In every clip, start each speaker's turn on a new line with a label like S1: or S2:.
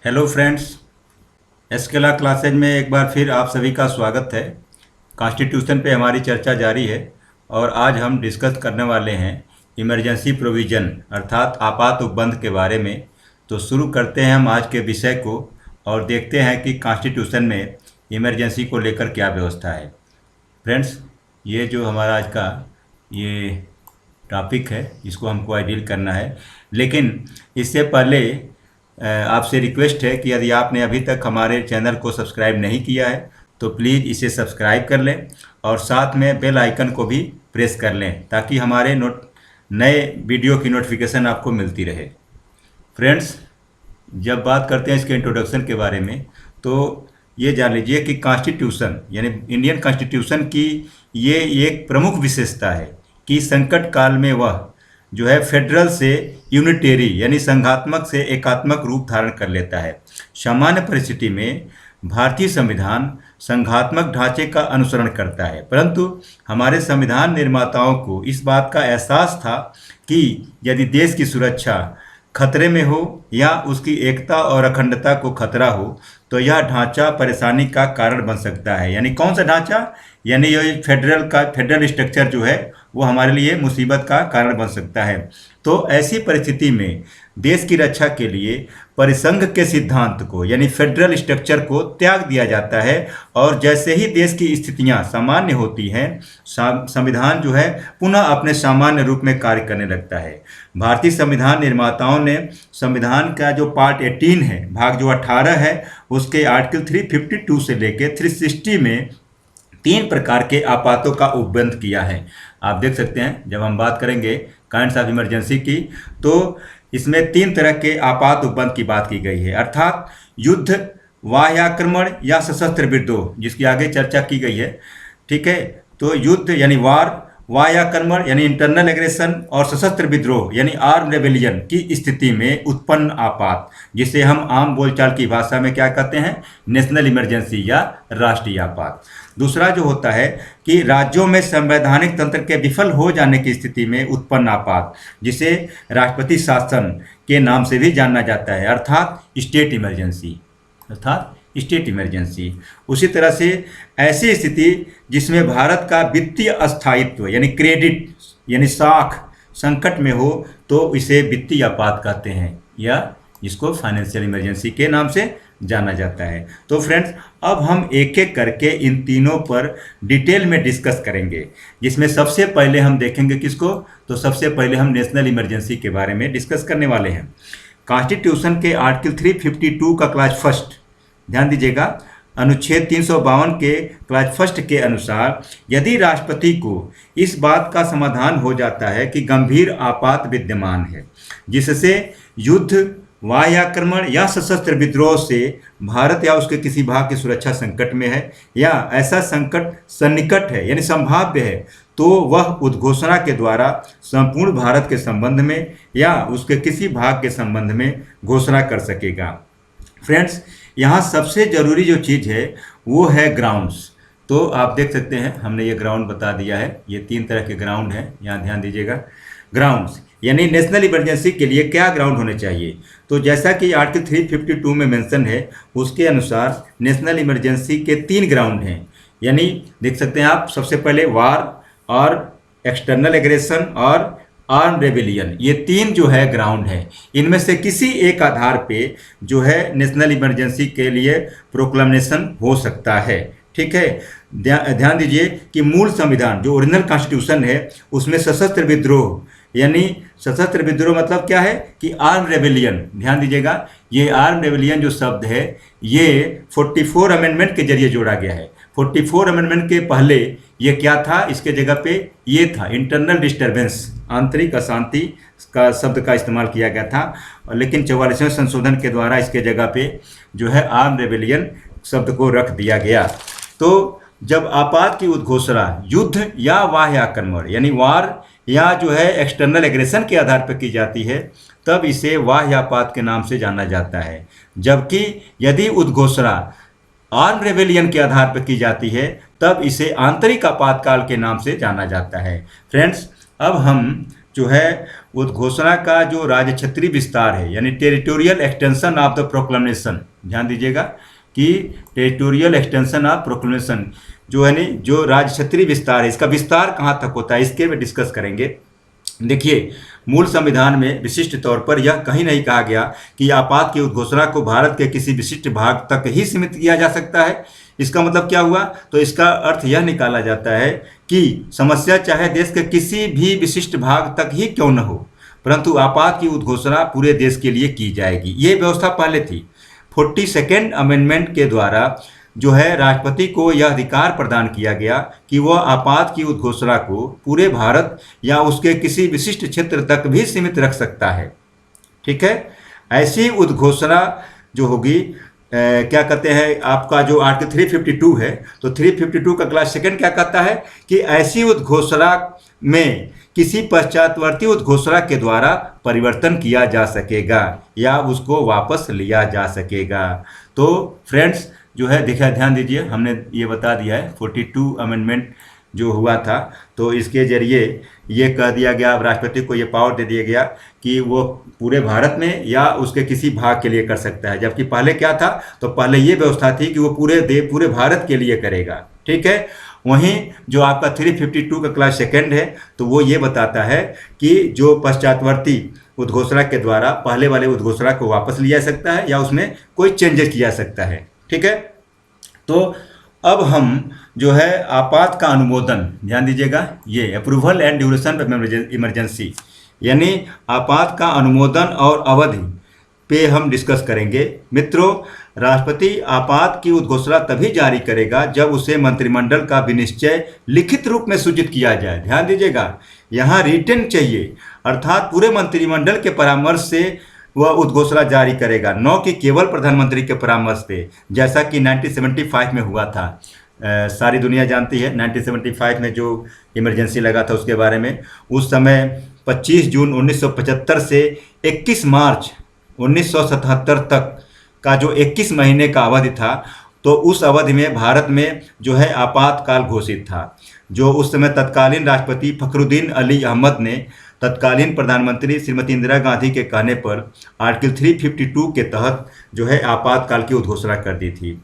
S1: Hello friends, एस्केला classes में एक बार फिर आप सभी का स्वागत है। कॉन्स्टिट्यूशन पे हमारी चर्चा जारी है और आज हम डिस्कस करने वाले हैं इमरजेंसी प्रोविज़न अर्थात आपात उपबंध के बारे में। तो शुरू करते हैं हम आज के विषय को और देखते हैं कि कॉन्स्टिट्यूशन में इमरजेंसी को लेकर क्या व्यवस्था है। फ्रेंड्स, ये जो हमारा आज का ये टॉपिक है इसको हमको आज डील करना है, लेकिन इससे पहले आपसे रिक्वेस्ट है कि यदि आपने अभी तक हमारे चैनल को सब्सक्राइब नहीं किया है तो प्लीज़ इसे सब्सक्राइब कर लें और साथ में बेल आइकन को भी प्रेस कर लें ताकि हमारे नए वीडियो की नोटिफिकेशन आपको मिलती रहे। फ्रेंड्स, जब बात करते हैं इसके इंट्रोडक्शन के बारे में तो ये जान लीजिए कि कॉन्स्टिट्यूशन यानी इंडियन कॉन्स्टिट्यूशन की ये एक प्रमुख विशेषता है कि संकट काल में वह जो है फेडरल से यूनिटेरी यानी संघात्मक से एकात्मक रूप धारण कर लेता है। सामान्य परिस्थिति में भारतीय संविधान संघात्मक ढांचे का अनुसरण करता है, परंतु हमारे संविधान निर्माताओं को इस बात का एहसास था कि यदि देश की सुरक्षा खतरे में हो या उसकी एकता और अखंडता को खतरा हो तो यह ढांचा परेशानी का कारण बन सकता है। यानी कौन सा ढांचा? यानी ये फेडरल स्ट्रक्चर जो है वो हमारे लिए मुसीबत का कारण बन सकता है। तो ऐसी परिस्थिति में देश की रक्षा के लिए परिसंघ के सिद्धांत को यानी फेडरल स्ट्रक्चर को त्याग दिया जाता है और जैसे ही देश की स्थितियां सामान्य होती हैं संविधान जो है पुनः अपने सामान्य रूप में कार्य करने लगता है। भारतीय संविधान निर्माताओं ने संविधान का जो पार्ट 18 है, भाग जो 18 है, उसके आर्टिकल 352 से लेकर 360 में 3 प्रकार के आपातों का उपबंध किया है। आप देख सकते हैं जब हम बात करेंगे काइंड्स ऑफ इमरजेंसी की तो इसमें 3 तरह के आपात उपबंध की बात की गई है, अर्थात युद्ध, बाह्य आक्रमण या सशस्त्र विद्रोह, जिसकी आगे चर्चा की गई है। ठीक है, तो युद्ध यानी वार, वाह्य आक्रमण यानी इंटरनल एग्रेशन और सशस्त्र विद्रोह यानी आर्म रेबेलियन की स्थिति में उत्पन्न आपात, जिसे हम आम बोलचाल की भाषा में क्या कहते हैं, नेशनल इमरजेंसी या राष्ट्रीय आपात। दूसरा जो होता है कि राज्यों में संवैधानिक तंत्र के विफल हो जाने की स्थिति में उत्पन्न आपात, जिसे राष्ट्रपति शासन के नाम से भी जाना जाता है, अर्थात स्टेट इमरजेंसी। उसी तरह से ऐसी स्थिति जिसमें भारत का वित्तीय अस्थायित्व यानी क्रेडिट यानी साख संकट में हो तो इसे वित्तीय आपात कहते हैं या इसको फाइनेंशियल इमरजेंसी के नाम से जाना जाता है। तो फ्रेंड्स, अब हम एक एक करके इन तीनों पर डिटेल में डिस्कस करेंगे, जिसमें सबसे पहले हम देखेंगे किसको, तो सबसे पहले हम नेशनल इमरजेंसी के बारे में डिस्कस करने वाले हैं। कॉन्स्टिट्यूशन के आर्टिकल 352 का क्लास फर्स्ट, ध्यान दीजिएगा, अनुच्छेद 352 के क्लास फर्स्ट के अनुसार यदि राष्ट्रपति को इस बात का समाधान हो जाता है कि गंभीर आपात विद्यमान है जिससे युद्ध, वाह्य आक्रमण या सशस्त्र विद्रोह से भारत या उसके किसी भाग की सुरक्षा संकट में है या ऐसा संकट सन्निकट है यानी संभाव्य है, तो वह उद्घोषणा के द्वारा संपूर्ण भारत के संबंध में या उसके किसी भाग के संबंध में घोषणा कर सकेगा। फ्रेंड्स, यहाँ सबसे ज़रूरी जो चीज़ है वो है ग्राउंड्स। तो आप देख सकते हैं हमने ये ग्राउंड बता दिया है, ये 3 तरह के ग्राउंड हैं, यहाँ ध्यान दीजिएगा। ग्राउंड्स यानी नेशनल इमरजेंसी के लिए क्या ग्राउंड होने चाहिए, तो जैसा कि आर्टिकल 352 में मेंशन है उसके अनुसार नेशनल इमरजेंसी के 3 ग्राउंड हैं। यानी देख सकते हैं आप, सबसे पहले वार और एक्सटर्नल एग्रेशन और आर्म रेबेलियन, ये 3 जो है ग्राउंड है। इनमें से किसी एक आधार पे जो है नेशनल इमरजेंसी के लिए प्रोक्लेमेशन हो सकता है। ठीक है, ध्यान दीजिए कि मूल संविधान जो ओरिजिनल कॉन्स्टिट्यूशन है उसमें सशस्त्र विद्रोह यानी सशस्त्र विद्रोह मतलब क्या है कि आर्म रेबेलियन, ध्यान दीजिएगा, ये आर्म रेबेलियन जो शब्द है ये 44 अमेंडमेंट के जरिए जोड़ा गया है। 44 अमेंडमेंट के पहले ये क्या था, इसके जगह पे ये था इंटरनल डिस्टर्बेंस, आंतरिक अशांति का शब्द का इस्तेमाल किया गया था, लेकिन 44वें संशोधन के द्वारा इसके जगह पे जो है आर्म रेबेलियन शब्द को रख दिया गया। तो जब आपात की उद्घोषणा युद्ध या बाह्य आक्रमण यानी वार या जो है एक्सटर्नल एग्रेशन के आधार पर की जाती है तब इसे बाह्य आपात के नाम से जाना जाता है, जबकि यदि उद्घोषणा आर्म रेबेलियन के आधार पर की जाती है तब इसे आंतरिक आपातकाल के नाम से जाना जाता है। फ्रेंड्स, अब हम जो है उद्घोषणा का जो राज्य क्षेत्रीय विस्तार है, यानी territorial extension of the proclamation, ध्यान दीजिएगा कि टेरिटोरियल एक्सटेंशन ऑफ प्रोक्लेमेशन जो है नहीं, जो राज्य क्षेत्रीय विस्तार है, इसका विस्तार कहाँ तक होता है इसके में डिस्कस करेंगे। देखिए, मूल संविधान में विशिष्ट तौर पर यह कहीं नहीं कहा गया कि आपात की उद्घोषणा को भारत के किसी विशिष्ट भाग तक ही सीमित किया जा सकता है। इसका मतलब क्या हुआ? तो इसका अर्थ यह निकाला जाता है कि समस्या चाहे देश के किसी भी विशिष्ट भाग तक ही क्यों न हो, परंतु आपात की उद्घोषणा पूरे देश के लिए की जाएगी। ये व्यवस्था पहले थी। 42nd अमेंडमेंट के द्वारा जो है राष्ट्रपति को यह अधिकार प्रदान किया गया कि वह आपात की उद्घोषणा को पूरे भारत या उसके किसी विशिष्ट क्षेत्र तक भी सीमित रख सकता है। ठीक है, ऐसी उद्घोषणा जो होगी क्या कहते हैं, आपका जो आर्टिकल 352 है, तो 352 का क्लास सेकंड क्या कहता है कि ऐसी उद्घोषणा में किसी पश्चातवर्ती उद्घोषणा के द्वारा परिवर्तन किया जा सकेगा या उसको वापस लिया जा सकेगा। तो फ्रेंड्स जो है देखा, ध्यान दीजिए, हमने ये बता दिया है 42 अमेंडमेंट जो हुआ था, तो इसके जरिए ये कह दिया गया, राष्ट्रपति को ये पावर दे दिया गया कि वो पूरे भारत में या उसके किसी भाग के लिए कर सकता है। जबकि पहले क्या था, तो पहले ये व्यवस्था थी कि वो पूरे भारत के लिए करेगा। ठीक है, वहीं जो आपका 352 का क्लास सेकंड है, तो वो ये बताता है कि जो पश्चातवर्ती उद्घोषणा के द्वारा पहले वाले उद्घोषणा को वापस लिया जा सकता है या उसमें कोई चेंजेस किया जा सकता है। ठीक है, तो अब हम जो है आपात का अनुमोदन, ध्यान दीजिएगा, ये approval and duration of emergency, यानी आपात का अनुमोदन और अवधि पे हम डिस्कस करेंगे। मित्रों, राष्ट्रपति आपात की उद्घोषणा तभी जारी करेगा जब उसे मंत्रिमंडल का विनिश्चय लिखित रूप में सूचित किया जाए। ध्यान दीजिएगा, यहाँ रिटन चाहिए, अर्थात पूरे मंत्रिमंडल के परामर्श से वह उद्घोषणा जारी करेगा, न कि केवल प्रधानमंत्री के परामर्श से, जैसा कि 1975 में हुआ था। सारी दुनिया जानती है 1975 में जो इमरजेंसी लगा था उसके बारे में। उस समय 25 जून 1975 से 21 मार्च 1977 तक का जो 21 महीने का अवधि था, तो उस अवधि में भारत में जो है आपातकाल घोषित था। जो उस समय तत्कालीन राष्ट्रपति फखरुद्दीन अली अहमद ने तत्कालीन प्रधानमंत्री श्रीमती इंदिरा गांधी के कहने पर आर्टिकल 352 के तहत जो है आपातकाल की उद्घोषणा कर दी थी।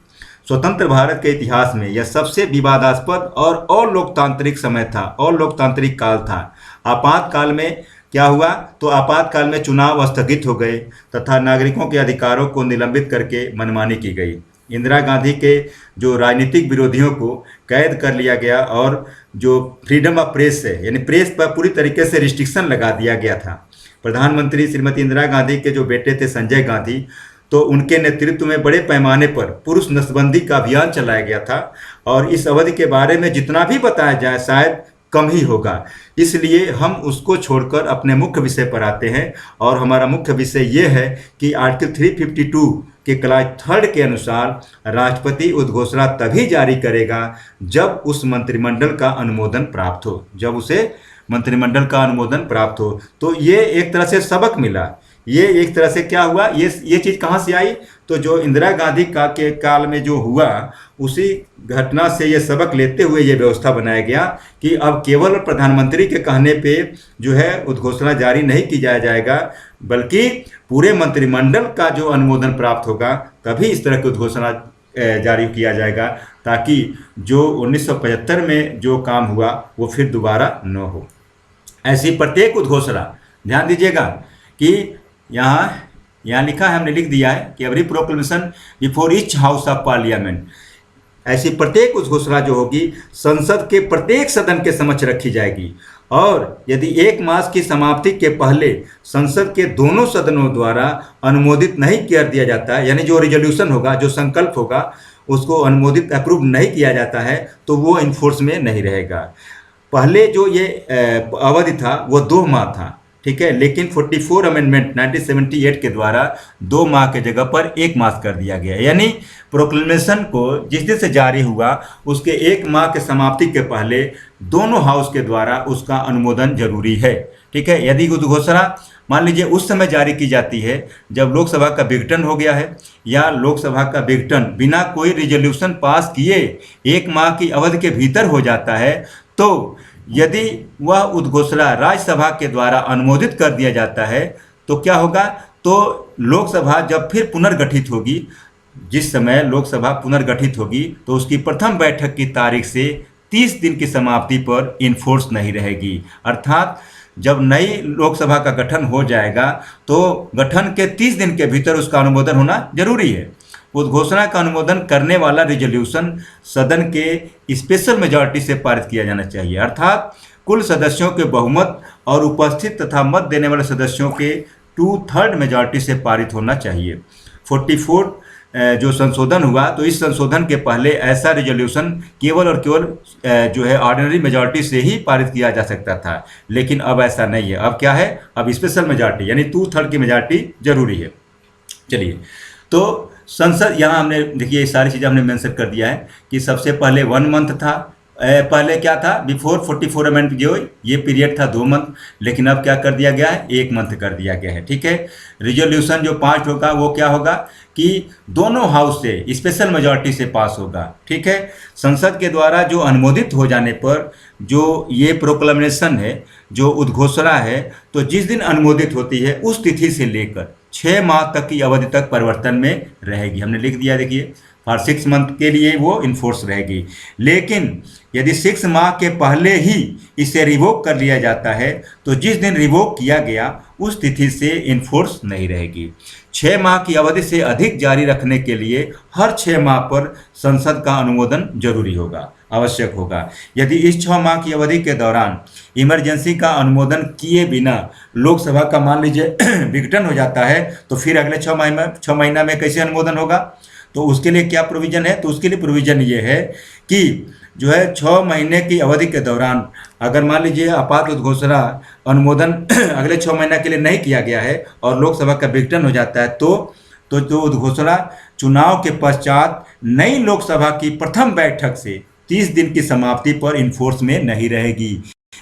S1: स्वतंत्र भारत के इतिहास में यह सबसे विवादास्पद और अलोकतांत्रिक समय था, अलोकतांत्रिक काल था। आपातकाल में क्या हुआ, तो आपातकाल में चुनाव स्थगित हो गए तथा नागरिकों के अधिकारों को निलंबित करके मनमानी की गई। इंदिरा गांधी के जो राजनीतिक विरोधियों को कैद कर लिया गया और जो फ्रीडम ऑफ प्रेस है, यानी प्रेस पर पूरी तरीके से रिस्ट्रिक्शन लगा दिया गया था। प्रधानमंत्री श्रीमती इंदिरा गांधी के जो बेटे थे संजय गांधी, तो उनके नेतृत्व में बड़े पैमाने पर पुरुष नसबंदी का अभियान चलाया गया था और इस अवधि के बारे में जितना भी बताया जाए शायद कम ही होगा। इसलिए हम उसको छोड़कर अपने मुख्य विषय पर आते हैं और हमारा मुख्य विषय ये है कि आर्टिकल 352 के क्लास 3 के अनुसार राष्ट्रपति उद्घोषणा तभी जारी करेगा जब उस मंत्रिमंडल का अनुमोदन प्राप्त हो, जब उसे मंत्रिमंडल का अनुमोदन प्राप्त हो। तो ये एक तरह से सबक मिला। ये एक तरह से क्या हुआ, ये चीज़ कहाँ से आई, तो जो इंदिरा गांधी के काल में जो हुआ उसी घटना से ये सबक लेते हुए ये व्यवस्था बनाया गया कि अब केवल प्रधानमंत्री के कहने पे जो है उद्घोषणा जारी नहीं की जाएगा, बल्कि पूरे मंत्रिमंडल का जो अनुमोदन प्राप्त होगा तभी इस तरह की उद्घोषणा जारी किया जाएगा, ताकि जो 1975 में जो काम हुआ वो फिर दोबारा न हो। ऐसी प्रत्येक उद्घोषणा, ध्यान दीजिएगा कि यहाँ लिखा है, हमने लिख दिया है कि every proclamation before each house of parliament, ऐसी प्रत्येक उद्घोषणा जो होगी संसद के प्रत्येक सदन के समक्ष रखी जाएगी और यदि 1 मास की समाप्ति के पहले संसद के दोनों सदनों द्वारा अनुमोदित नहीं कर दिया जाता है, यानी जो रिजोल्यूशन होगा, जो संकल्प होगा, उसको अनुमोदित अप्रूव नहीं किया जाता है, तो वो इन्फोर्स में नहीं रहेगा। पहले जो ये अवधि था वो 2 माह था, ठीक है, लेकिन 44 अमेंडमेंट 1978 के द्वारा 2 माह के जगह पर 1 मास कर दिया गया। यानी प्रोक्लेमेशन को जिस दिन से जारी हुआ उसके 1 माह के समाप्ति के पहले दोनों हाउस के द्वारा उसका अनुमोदन जरूरी है। ठीक है, यदि उद्घोषणा मान लीजिए उस समय जारी की जाती है जब लोकसभा का विघटन हो गया है या लोकसभा का विघटन बिना कोई रिजोल्यूशन पास किए 1 माह की अवधि के भीतर हो जाता है, तो यदि वह उद्घोषणा राज्यसभा के द्वारा अनुमोदित कर दिया जाता है तो क्या होगा, तो लोकसभा जब फिर पुनर्गठित होगी, जिस समय लोकसभा पुनर्गठित होगी तो उसकी प्रथम बैठक की तारीख से 30 दिन की समाप्ति पर इनफोर्स नहीं रहेगी। अर्थात जब नई लोकसभा का गठन हो जाएगा तो गठन के 30 दिन के भीतर उसका अनुमोदन होना जरूरी है। उद्घोषणा का अनुमोदन करने वाला रिजोल्यूशन सदन के स्पेशल मेजॉरिटी से पारित किया जाना चाहिए, अर्थात कुल सदस्यों के बहुमत और उपस्थित तथा मत देने वाले सदस्यों के 2/3 मेजॉरिटी से पारित होना चाहिए। 44 जो संशोधन हुआ, तो इस संशोधन के पहले ऐसा रिजोल्यूशन केवल और केवल जो है ऑर्डिनरी मेजॉरिटी से ही पारित किया जा सकता था, लेकिन अब ऐसा नहीं है। अब क्या है, अब स्पेशल मेजॉरिटी यानी 2/3 की मेजॉरिटी जरूरी है। चलिए, तो संसद, यहाँ हमने देखिए ये सारी चीज़ें हमने मेंशन कर दिया है कि सबसे पहले 1 मंथ था, पहले क्या था, बिफोर 44 अमेंडमेंट जो ये पीरियड था 2 मंथ, लेकिन अब क्या कर दिया गया है, 1 मंथ कर दिया गया है। ठीक है, रिजोल्यूशन जो पास होगा वो क्या होगा कि दोनों हाउस से स्पेशल मेजॉरिटी से पास होगा। ठीक है, संसद के द्वारा जो अनुमोदित हो जाने पर जो ये प्रोक्लेमेशन है, जो उद्घोषणा है, तो जिस दिन अनुमोदित होती है उस तिथि से लेकर 6 माह तक की अवधि तक परिवर्तन में रहेगी। हमने लिख दिया, देखिए फॉर 6 मंथ के लिए वो इन्फोर्स रहेगी। लेकिन यदि 6 माह के पहले ही इसे रिवोक कर लिया जाता है तो जिस दिन रिवोक किया गया उस तिथि से इन्फोर्स नहीं रहेगी। 6 माह की अवधि से अधिक जारी रखने के लिए हर 6 माह पर संसद का अनुमोदन जरूरी होगा, आवश्यक होगा। यदि इस 6 माह की अवधि के दौरान इमरजेंसी का अनुमोदन किए बिना लोकसभा का मान लीजिए विघटन हो जाता है तो फिर अगले 6 महीना में कैसे अनुमोदन होगा, तो उसके लिए क्या प्रोविज़न है, तो उसके लिए प्रोविज़न ये है कि जो है 6 महीने की अवधि के दौरान अगर मान लीजिए आपात उद्घोषणा अनुमोदन अगले 6 महीना के लिए नहीं किया गया है और लोकसभा का विघटन हो जाता है तो जो उद्घोषणा चुनाव के पश्चात नई लोकसभा की प्रथम बैठक से 30 दिन की समाप्ति पर इन्फोर्स में नहीं रहेगी,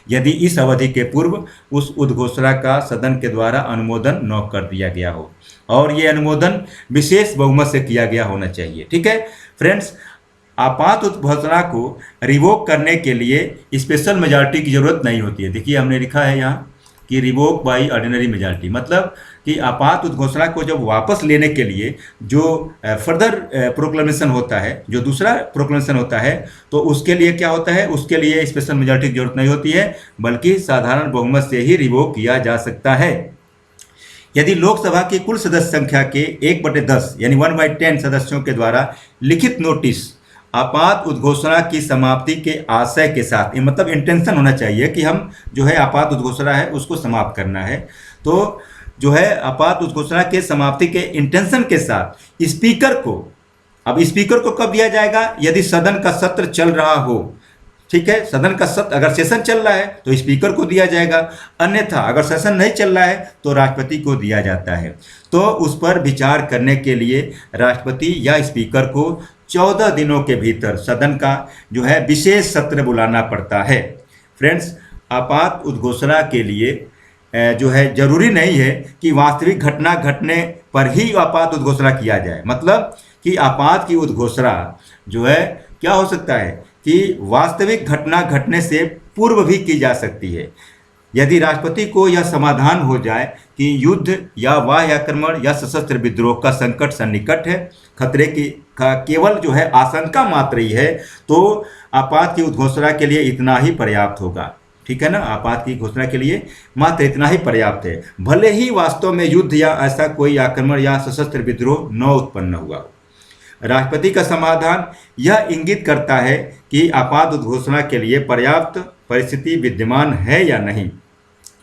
S1: यदि इस अवधि के पूर्व उस उद्घोषणा का सदन के द्वारा अनुमोदन न कर दिया गया हो, और ये अनुमोदन विशेष बहुमत से किया गया होना चाहिए। ठीक है फ्रेंड्स, आपात उद्घोषणा को रिवोक करने के लिए स्पेशल मेजॉरिटी की जरूरत नहीं होती है। देखिए हमने लिखा है यहाँ कि रिवोक बाई ऑर्डिनरी मेजॉरिटी, मतलब कि आपात उद्घोषणा को जब वापस लेने के लिए जो फर्दर प्रोक्लेमेशन होता है, जो दूसरा प्रोक्लेमेशन होता है, तो उसके लिए क्या होता है, उसके लिए स्पेशल मेजॉरिटी की जरूरत नहीं होती है, बल्कि साधारण बहुमत से ही रिवोक किया जा सकता है। यदि लोकसभा की कुल सदस्य संख्या के 1/10 यानी 1/10 सदस्यों के द्वारा लिखित नोटिस आपात उद्घोषणा की समाप्ति के आशय के साथ, ये मतलब इंटेंशन होना चाहिए कि हम जो है आपात उद्घोषणा है उसको समाप्त करना है, तो जो है आपात उद्घोषणा के समाप्ति के इंटेंशन के साथ स्पीकर को, अब स्पीकर को कब दिया जाएगा, यदि सदन का सत्र चल रहा हो। ठीक है, सदन का सत्र अगर सेशन चल रहा है तो स्पीकर को दिया जाएगा, अन्यथा अगर सेशन नहीं चल रहा है तो राष्ट्रपति को दिया जाता है। तो उस पर विचार करने के लिए राष्ट्रपति या स्पीकर को 14 दिनों के भीतर सदन का जो है विशेष सत्र बुलाना पड़ता है। फ्रेंड्स, आपात उद्घोषणा के लिए जो है जरूरी नहीं है कि वास्तविक घटना घटने पर ही आपात उद्घोषणा किया जाए, मतलब कि आपात की उद्घोषणा जो है क्या हो सकता है कि वास्तविक घटना घटने से पूर्व भी की जा सकती है। यदि राष्ट्रपति को यह समाधान हो जाए कि युद्ध या बाह्य आक्रमण या सशस्त्र विद्रोह का संकट सन्निकट है, खतरे की का केवल जो है आशंका मात्र ही है, तो आपात की उद्घोषणा के लिए इतना ही पर्याप्त होगा। ठीक है ना, आपात की घोषणा के लिए मात्र इतना ही पर्याप्त है, भले ही वास्तव में युद्ध या ऐसा कोई आक्रमण या सशस्त्र विद्रोह न उत्पन्न हुआ। राष्ट्रपति का समाधान यह इंगित करता है कि आपात उद्घोषणा के लिए पर्याप्त परिस्थिति विद्यमान है या नहीं।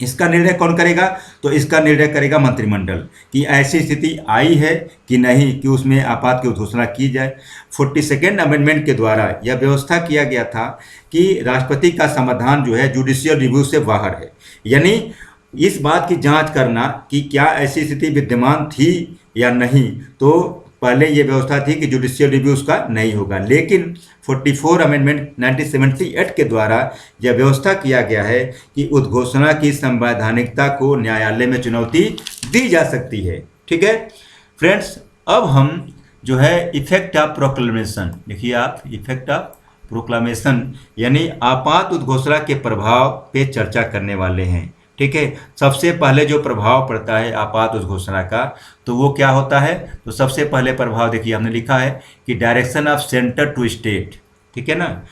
S1: इसका निर्णय कौन करेगा, तो इसका निर्णय करेगा मंत्रिमंडल कि ऐसी स्थिति आई है कि नहीं कि उसमें आपात की उद्घोषणा की जाए। 42nd अमेंडमेंट के द्वारा यह व्यवस्था किया गया था कि राष्ट्रपति का समाधान जो है जुडिशियल रिव्यू से बाहर है, यानी इस बात की जांच करना कि क्या ऐसी स्थिति विद्यमान थी या नहीं, तो पहले ये व्यवस्था थी कि जुडिशियल रिव्यू उसका नहीं होगा। लेकिन 44 अमेंडमेंट 1978 के द्वारा यह व्यवस्था किया गया है कि उद्घोषणा की संवैधानिकता को न्यायालय में चुनौती दी जा सकती है। ठीक है फ्रेंड्स, अब हम जो है इफेक्ट ऑफ प्रोक्लेमेशन, देखिए आप इफेक्ट ऑफ प्रोक्लामेशन यानी आपात उद्घोषणा के प्रभाव पे चर्चा करने वाले हैं। ठीक है, सबसे पहले जो प्रभाव पड़ता है आपात उद्घोषणा का, तो वो क्या होता है? तो सबसे पहले प्रभाव देखिए, हमने लिखा है कि direction of centre to state. ठीक है ना,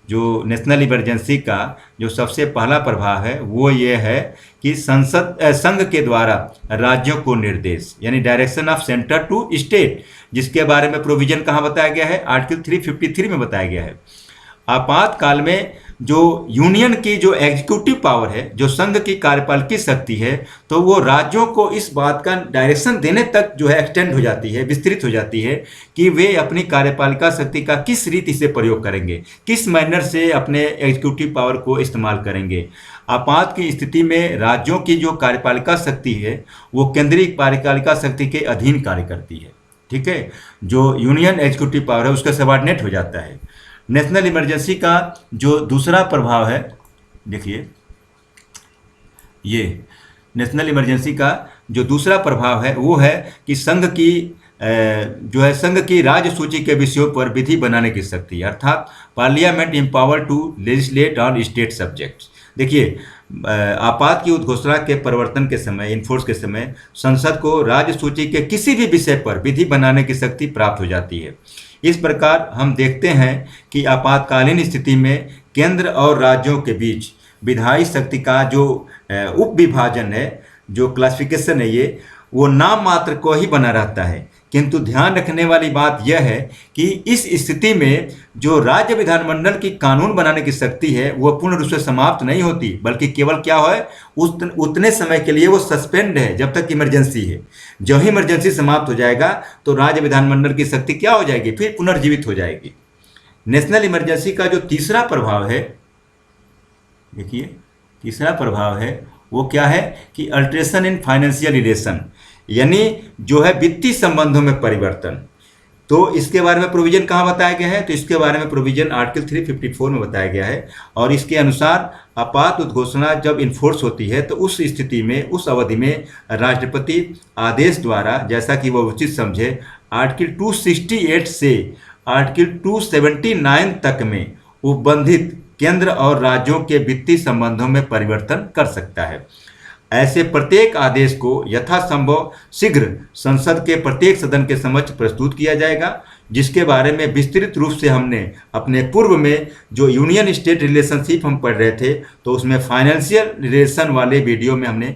S1: जो नेशनल इमरजेंसी का जो सबसे पहला प्रभाव है वो ये है कि संघ के द्वारा राज्यों को निर्देश, यानी direction of centre to state, जिसके बारे में प्रोविजन कहाँ बताया गया है? आर्टिकल 353 में बताया गया है। आपातकाल में जो यूनियन की जो एग्जीक्यूटिव पावर है, जो संघ की कार्यपालिकी शक्ति है, तो वो राज्यों को इस बात का डायरेक्शन देने तक जो है एक्सटेंड हो जाती है, विस्तृत हो जाती है कि वे अपनी कार्यपालिका शक्ति का किस रीति से प्रयोग करेंगे, किस मैनर से अपने एग्जीक्यूटिव पावर को इस्तेमाल करेंगे। आपात की स्थिति में राज्यों की जो कार्यपालिका शक्ति है वो केंद्रीय कार्यपालिका शक्ति के अधीन कार्य करती है। ठीक है, जो यूनियन एग्जीक्यूटिव पावर है उसका सबऑर्डिनेट हो जाता है। नेशनल इमरजेंसी का जो दूसरा प्रभाव है, देखिए ये नेशनल इमरजेंसी का जो दूसरा प्रभाव है वो है कि संघ की राज्य सूची के विषयों पर विधि बनाने की शक्ति, अर्थात parliament empower to legislate on state subjects. देखिए, आपात की उद्घोषणा के प्रवर्तन के समय, इन्फोर्स के समय, संसद को राज्य सूची के किसी भी विषय पर विधि बनाने की शक्ति प्राप्त हो जाती है। इस प्रकार हम देखते हैं कि आपातकालीन स्थिति में केंद्र और राज्यों के बीच विधायी शक्ति का जो उप विभाजन है, जो क्लासिफिकेशन है, ये वो नाम मात्र को ही बना रहता है। किंतु ध्यान रखने वाली बात यह है कि इस स्थिति में जो राज्य विधानमंडल की कानून बनाने की शक्ति है वो पूर्ण रूप से समाप्त नहीं होती, बल्कि केवल क्या है, उतने समय के लिए वो सस्पेंड है जब तक इमरजेंसी है। जो ही इमरजेंसी समाप्त हो जाएगा तो राज्य विधानमंडल की शक्ति क्या हो जाएगी? फिर पुनर्जीवित हो जाएगी। नेशनल इमरजेंसी का जो तीसरा प्रभाव है, देखिए तीसरा प्रभाव है वो क्या है कि अल्ट्रेशन इन फाइनेंशियल रिलेशन, यानी जो है वित्तीय संबंधों में परिवर्तन। तो इसके बारे में प्रोविजन कहाँ बताया गया है? तो इसके बारे में प्रोविजन आर्टिकल 354 में बताया गया है। और इसके अनुसार आपात उद्घोषणा जब इन्फोर्स होती है तो उस स्थिति में, उस अवधि में राष्ट्रपति आदेश द्वारा, जैसा कि वह उचित समझे, आर्टिकल 268 से आर्टिकल 279 तक में उपबंधित केंद्र और राज्यों के वित्तीय संबंधों में परिवर्तन कर सकता है। ऐसे प्रत्येक आदेश को यथासंभव शीघ्र संसद के प्रत्येक सदन के समक्ष प्रस्तुत किया जाएगा, जिसके बारे में विस्तृत रूप से हमने अपने पूर्व में जो यूनियन स्टेट रिलेशनशिप हम पढ़ रहे थे तो उसमें फाइनेंशियल रिलेशन वाले वीडियो में हमने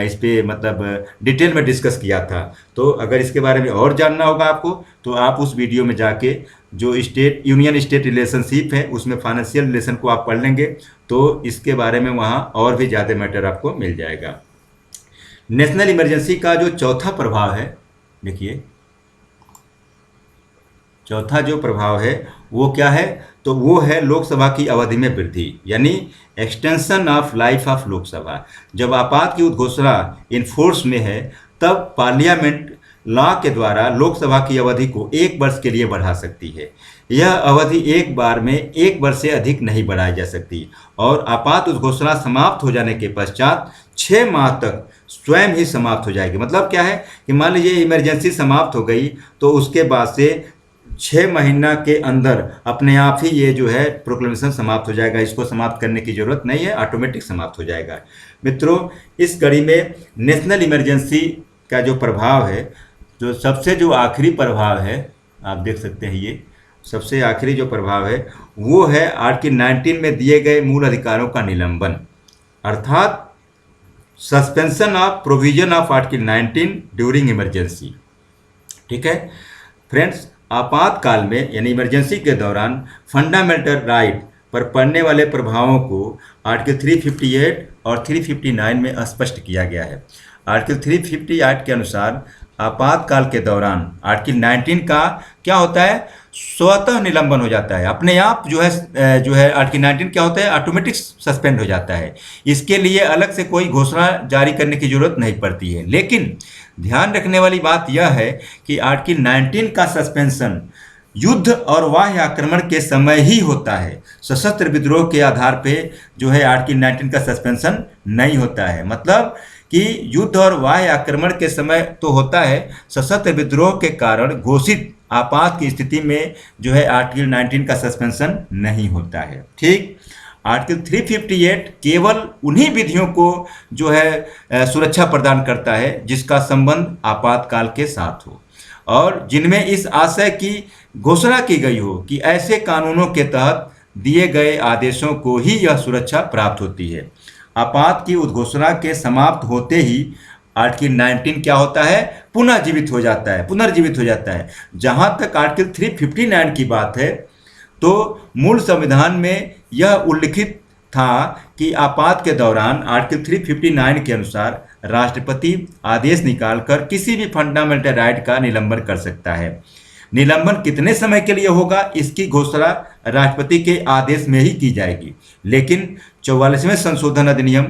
S1: इस पे मतलब डिटेल में डिस्कस किया था। तो अगर इसके बारे में और जानना होगा आपको तो आप उस वीडियो में जाके जो यूनियन स्टेट रिलेशनशिप है उसमें फाइनेंशियल रिलेशन को आप पढ़ लेंगे तो इसके बारे में वहाँ और भी ज़्यादा मैटर आपको मिल जाएगा। नेशनल इमरजेंसी का जो चौथा प्रभाव है, देखिए चौथा जो प्रभाव है वो क्या है? तो वो है लोकसभा की अवधि में वृद्धि, यानी extension of life of Lok Sabha. जब आपात की उद्घोषणा इन्फोर्स में है तब पार्लियामेंट लॉ के द्वारा लोकसभा की अवधि को 1 वर्ष के लिए बढ़ा सकती है। यह अवधि एक बार में 1 वर्ष से अधिक नहीं बढ़ाई जा सकती और आपात उद्घोषणा समाप्त हो जाने के पश्चात 6 माह तक स्वयं ही समाप्त हो जाएगी। मतलब क्या है कि मान लीजिए इमरजेंसी समाप्त हो गई तो उसके बाद से 6 महीना के अंदर अपने आप ही ये जो है प्रोक्लेमेशन समाप्त हो जाएगा। इसको समाप्त करने की जरूरत नहीं है, ऑटोमेटिक समाप्त हो जाएगा। मित्रों, इस कड़ी में नेशनल इमरजेंसी का जो प्रभाव है, जो सबसे जो आखिरी प्रभाव है, आप देख सकते हैं, ये सबसे आखिरी जो प्रभाव है वो है आर्टिकल 19 में दिए गए मूल अधिकारों का निलंबन, अर्थात suspension of provision of article 19 during emergency. ठीक है फ्रेंड्स, आपातकाल में यानी इमरजेंसी के दौरान फंडामेंटल राइट पर पड़ने वाले प्रभावों को आर्टिकल 358 और 359 में स्पष्ट किया गया है। आर्टिकल 358 के अनुसार आपातकाल के दौरान आर्टिकल 19 का क्या होता है? स्वतः निलंबन हो जाता है, अपने आप जो है आर्टिकल 19 क्या होता है? ऑटोमेटिक सस्पेंड हो जाता है। इसके लिए अलग से कोई घोषणा जारी करने की जरूरत नहीं पड़ती है। लेकिन ध्यान रखने वाली बात यह है कि आर्टिकल 19 का सस्पेंशन युद्ध और बाह्य आक्रमण के समय ही होता है। सशस्त्र विद्रोह के आधार पे जो है आर्टिकल 19 का सस्पेंशन नहीं होता है। मतलब कि युद्ध और वाह्य आक्रमण के समय तो होता है, सशस्त्र विद्रोह के कारण घोषित आपात की स्थिति में जो है आर्टिकल 19 का सस्पेंशन नहीं होता है। ठीक, आर्टिकल 358 केवल उन्हीं विधियों को जो है सुरक्षा प्रदान करता है जिसका संबंध आपातकाल के साथ हो और जिनमें इस आशय की घोषणा की गई हो कि ऐसे कानूनों के तहत दिए गए आदेशों को ही यह सुरक्षा प्राप्त होती है। आपात की उद्घोषणा के समाप्त होते ही आर्टिकल 19 क्या होता है, पुनर्जीवित हो जाता है। जहां तक आर्टिकल 359 की बात है तो मूल संविधान में यह उल्लिखित था कि आपात के दौरान आर्टिकल 359 के अनुसार राष्ट्रपति आदेश निकालकर किसी भी फंडामेंटल राइट का निलंबन कर सकता है। निलंबन कितने समय के लिए होगा इसकी घोषणा राष्ट्रपति के आदेश में ही की जाएगी, लेकिन 44वें संशोधन अधिनियम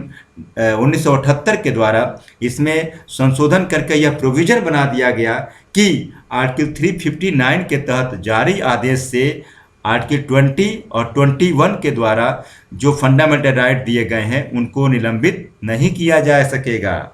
S1: 1978 के द्वारा इसमें संशोधन करके यह प्रोविजन बना दिया गया कि आर्टिकल 359 के तहत जारी आदेश से आर्टिकल 20 और 21 के द्वारा जो फंडामेंटल राइट दिए गए हैं उनको निलंबित नहीं किया जा सकेगा।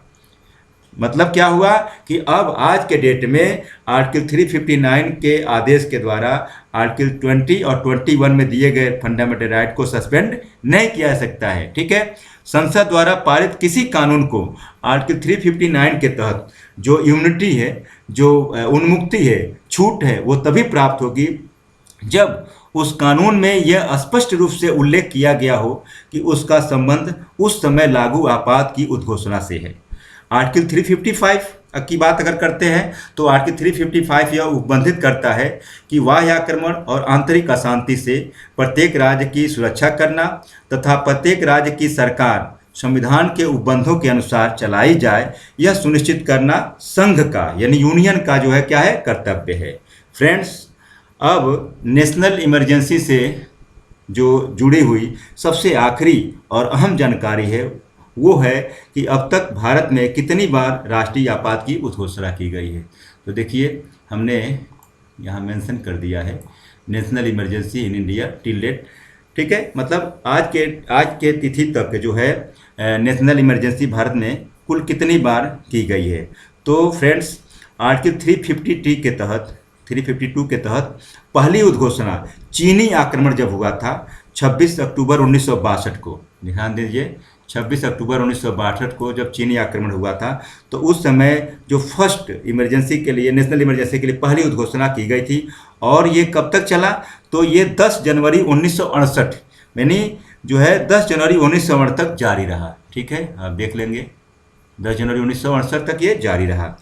S1: मतलब क्या हुआ कि अब आज के डेट में आर्टिकल 359 के आदेश के द्वारा आर्टिकल 20 और 21 में दिए गए फंडामेंटल राइट को सस्पेंड नहीं किया जा सकता है। ठीक है, संसद द्वारा पारित किसी कानून को आर्टिकल 359 के तहत जो इम्यूनिटी है, जो उन्मुक्ति है, छूट है, वो तभी प्राप्त होगी जब उस कानून में यह स्पष्ट रूप से उल्लेख किया गया हो कि उसका संबंध उस समय लागू आपात की उद्घोषणा से है। आर्टिकल 355 की बात अगर करते हैं तो आर्टिकल 355 यह उपबंधित करता है कि बाह्य आक्रमण और आंतरिक अशांति से प्रत्येक राज्य की सुरक्षा करना तथा प्रत्येक राज्य की सरकार संविधान के उपबंधों के अनुसार चलाई जाए, यह सुनिश्चित करना संघ का यानी यूनियन का जो है क्या है, कर्तव्य है। फ्रेंड्स, अब नेशनल इमरजेंसी से जो जुड़ी हुई सबसे आखिरी और अहम जानकारी है वो है कि अब तक भारत में कितनी बार राष्ट्रीय आपात की उद्घोषणा की गई है। तो देखिए हमने यहाँ मेंशन कर दिया है national emergency in India till date. ठीक है, मतलब आज के तिथि तक जो है नेशनल इमरजेंसी भारत में कुल कितनी बार की गई है। तो फ्रेंड्स, आर्टिकल 352 के तहत पहली उद्घोषणा चीनी आक्रमण जब हुआ था 26 अक्टूबर 1962 को, ध्यान दीजिए 26 अक्टूबर 1962 को जब चीनी आक्रमण हुआ था तो उस समय जो फर्स्ट इमरजेंसी के लिए, नेशनल इमरजेंसी के लिए पहली उद्घोषणा की गई थी और ये कब तक चला, तो ये 10 जनवरी 1968 यानी जो है 10 जनवरी 1968 तक जारी रहा। ठीक है, आप देख लेंगे 10 जनवरी 1968 तक ये जारी रहा।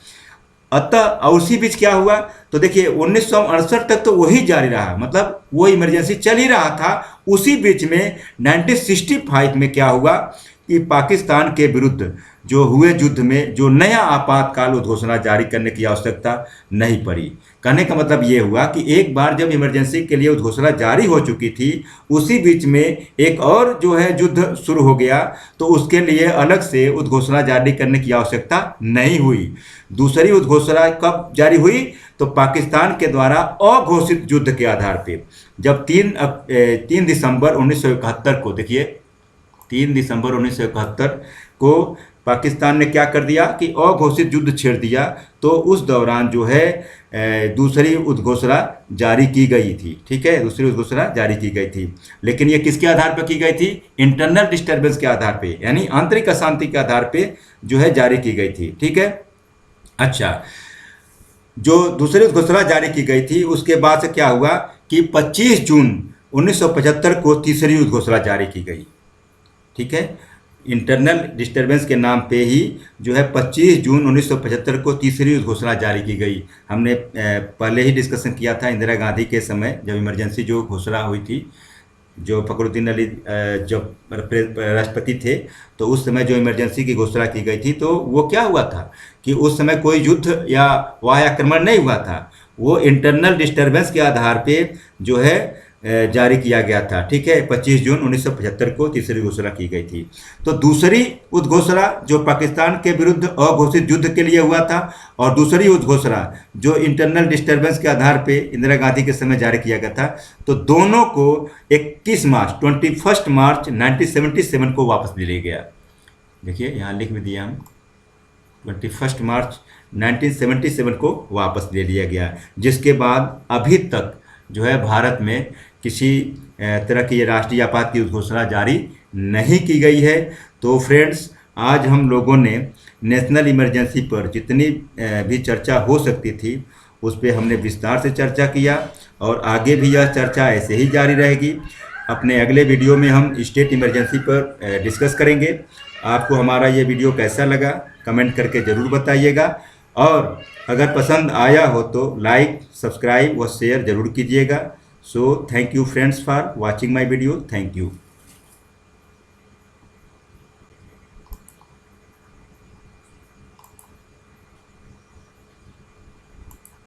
S1: अतः उसी बीच क्या हुआ, तो देखिए 1968 तक तो वही जारी रहा, मतलब वो इमरजेंसी चल ही रहा था। उसी बीच में 1965 में क्या हुआ कि पाकिस्तान के विरुद्ध जो हुए युद्ध में जो नया आपातकाल उद्घोषणा जारी करने की आवश्यकता नहीं पड़ी। कहने का मतलब ये हुआ कि एक बार जब इमरजेंसी के लिए उद्घोषणा जारी हो चुकी थी, उसी बीच में एक और जो है युद्ध शुरू हो गया तो उसके लिए अलग से उद्घोषणा जारी करने की आवश्यकता नहीं हुई। दूसरी उद्घोषणा कब जारी हुई, तो पाकिस्तान के द्वारा अघोषित युद्ध के आधार पे जब 3 दिसंबर 1971 को, देखिए 3 दिसंबर 1971 को पाकिस्तान ने क्या कर दिया कि अघोषित युद्ध छेड़ दिया, तो उस दौरान जो है दूसरी उद्घोषणा जारी की गई थी। ठीक है, दूसरी उद्घोषणा जारी की गई थी, लेकिन ये किसके आधार पर की गई थी, इंटरनल डिस्टर्बेंस के आधार पे यानी आंतरिक अशांति के आधार पे जो है जारी की गई थी। ठीक है, अच्छा, जो दूसरी उद्घोषणा जारी की गई थी उसके बाद से क्या हुआ कि 25 जून 1975 को तीसरी उद्घोषणा जारी की गई। ठीक है, इंटरनल डिस्टर्बेंस के नाम पे ही जो है 25 जून 1975 को तीसरी उद्घोषणा जारी की गई। हमने पहले ही डिस्कशन किया था इंदिरा गांधी के समय जब इमरजेंसी जो घोषणा हुई थी, जो फखरुद्दीन अली जब राष्ट्रपति थे तो उस समय जो इमरजेंसी की घोषणा की गई थी, तो वो क्या हुआ था कि उस समय कोई युद्ध या वाह्य आक्रमण नहीं हुआ था, वो इंटरनल डिस्टर्बेंस के आधार पे जो है जारी किया गया था। ठीक है, 25 जून 1975 को तीसरी घोषणा की गई थी। तो दूसरी उद्घोषणा जो पाकिस्तान के विरुद्ध अघोषित युद्ध के लिए हुआ था और दूसरी उद्घोषणा जो इंटरनल डिस्टर्बेंस के आधार पे इंदिरा गांधी के समय जारी किया गया था, तो दोनों को 21 मार्च 1977 को वापस ले लिया गया। देखिए यहाँ लिख भी दिया हम 21 मार्च 1977 को वापस ले लिया गया, जिसके बाद अभी तक जो है भारत में किसी तरह की ये राष्ट्रीय आपात की घोषणा जारी नहीं की गई है। तो फ्रेंड्स, आज हम लोगों ने नेशनल इमरजेंसी पर जितनी भी चर्चा हो सकती थी उस पर हमने विस्तार से चर्चा किया, और आगे भी यह चर्चा ऐसे ही जारी रहेगी। अपने अगले वीडियो में हम स्टेट इमरजेंसी पर डिस्कस करेंगे। आपको हमारा ये वीडियो कैसा लगा कमेंट करके ज़रूर बताइएगा, और अगर पसंद आया हो तो लाइक, सब्सक्राइब व शेयर ज़रूर कीजिएगा। So thank you friends for watching my video. Thank you.